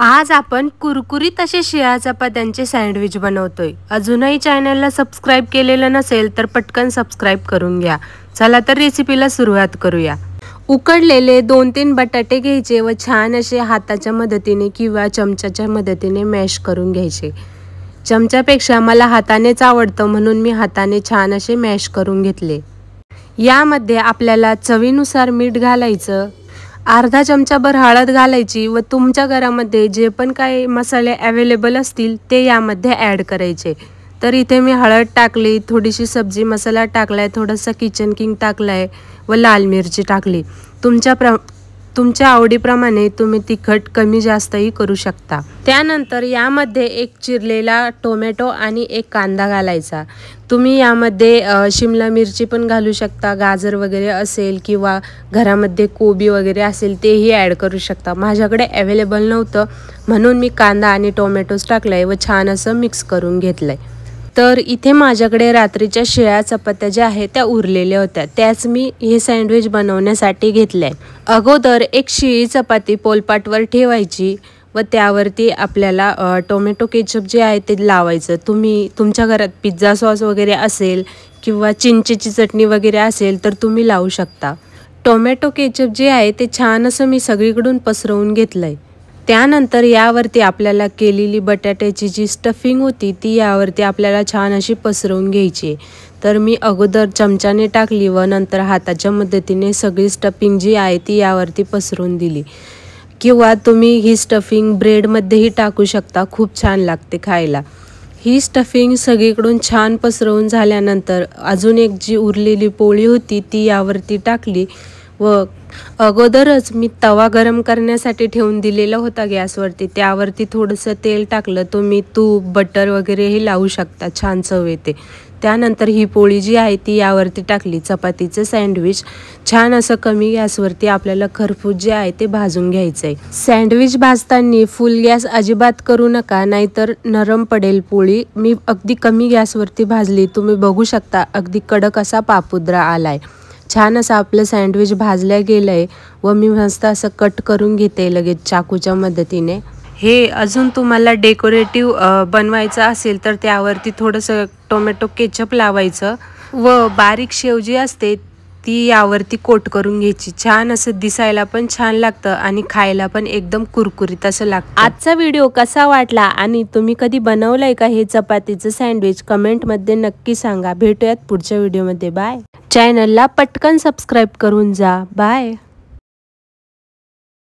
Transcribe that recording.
आज आपण कुरकुरीत असे शिळ्या चपात्यांचे सँडविच बनवतोय। अजूनही चॅनलला सबस्क्राइब केलेलं नसेल तर पटकन सबस्क्राइब करून घ्या। चला तर रेसिपीला सुरुवात करूया। उकडलेले 2-3 बटाटे घ्यायचे व छान असे हाताच्या मदतीने किंवा चमच्याच्या मदतीने मॅश करून घ्यायचे। चमच्यापेक्षा मला हातानेच आवडतं म्हणून मी हाताने छान असे मॅश करून घेतले। यामध्ये आपल्याला चवीनुसार मीठ घालायचं, अर्धा चमचाभर हळद घालायची व तुमच्या घरामध्ये जे पण काही मसाले अवेलेबल असतील ते यामध्ये ॲड करायचे। तर इथे मी हळद टाकली, थोडीशी सब्जी मसाला टाकलाय, थोडासा किचन किंग टाकलाय व लाल मिरची टाकली। तुमच्या आवडीप्रमाणे तुम्ही तिखट कमी जास्तही करू शकता। त्यानंतर यामध्ये एक चिरलेला टोमॅटो आणि एक कांदा घालायचा। तुम्ही यामध्ये शिमला मिरची पण घालू शकता, गाजर वगैरे असेल किंवा घरामध्ये कोबी वगैरे असेल तेही ॲड करू शकता। माझ्याकडे अवेलेबल नव्हतं म्हणून मी कांदा आणि टोमॅटोज टाकलाय व छान असं मिक्स करून घेतलंय। तर इथे माझ्याकडे रात्रीच्या शिळ्या चपात्या ज्या आहेत त्या उरलेल्या होत्या, त्याच मी हे सँडविच बनवण्यासाठी घेतलंय। अगोदर एक शिळी चपाती पोलपाटवर ठेवायची व त्यावरती आपल्याला टोमॅटो केचप जे आहे ते लावायचं। तुम्ही तुमच्या घरात पिझ्झा सॉस वगैरे असेल किंवा चिंचेची चटणी वगैरे असेल तर तुम्ही लावू शकता। टोमॅटो केचप जे आहे ते छान असं मी सगळीकडून पसरवून घेतलंय। त्यानंतर यावरती आपल्याला केलेली बटाट्याची जी स्टफिंग होती ती यावरती आपल्याला छान अशी पसरवून घ्यायची। तर मी अगोदर चमच्याने टाकली व नंतर हाताच्या मदतीने सगळी स्टफिंग जी आहे ती यावरती पसरवून दिली। किंवा तुम्ही ही स्टफिंग ब्रेडमध्येही टाकू शकता, खूप छान लागते खायला। ही स्टफिंग सगळीकडून छान पसरवून झाल्यानंतर अजून एक जी उरलेली पोळी होती ती यावरती टाकली व अगोदरच मी तवा गरम करण्यासाठी ठेवून दिलेला होता गॅसवरती, त्यावरती थोडंसं तेल टाकलं। तुम्ही तूप बटर वगैरेही लावू शकता, छान चव येते। त्यानंतर ही पोळी जी आहे ती यावरती टाकली। चपातीचं सँडविच छान असं कमी गॅसवरती आपल्याला खरपूस जे आहे ते भाजून घ्यायचं आहे। सँडविच भाजताना फुल गॅस अजिबात करू नका, नाहीतर नरम पडेल पोळी। मी अगदी कमी गॅसवरती भाजली, तुम्ही बघू शकता अगदी कडक असा पापुद्रा आलाय। छान असं आपलं सँडविच भाजल्या गेलंय व मी मस्त असं कट करून घेते लगेच चाकूच्या मदतीने। हे अजून तुम्हाला डेकोरेटिव्ह बनवायचं असेल तर त्यावरती थोडंसं टोमॅटो केचप लावायचं व बारीक शेव जी असते ती यावरती कोट करून घ्यायची। छान असं दिसायला पण छान लागतं आणि खायला पण एकदम कुरकुरीत असं लागतं। आजचा व्हिडिओ कसा वाटला आणि तुम्ही कधी बनवलंय का हे चपातीचं सँडविच कमेंटमध्ये नक्की सांगा। भेटूयात पुढच्या व्हिडिओमध्ये। बाय। चॅनलला पटकन सबस्क्राइब करून जा। बाय।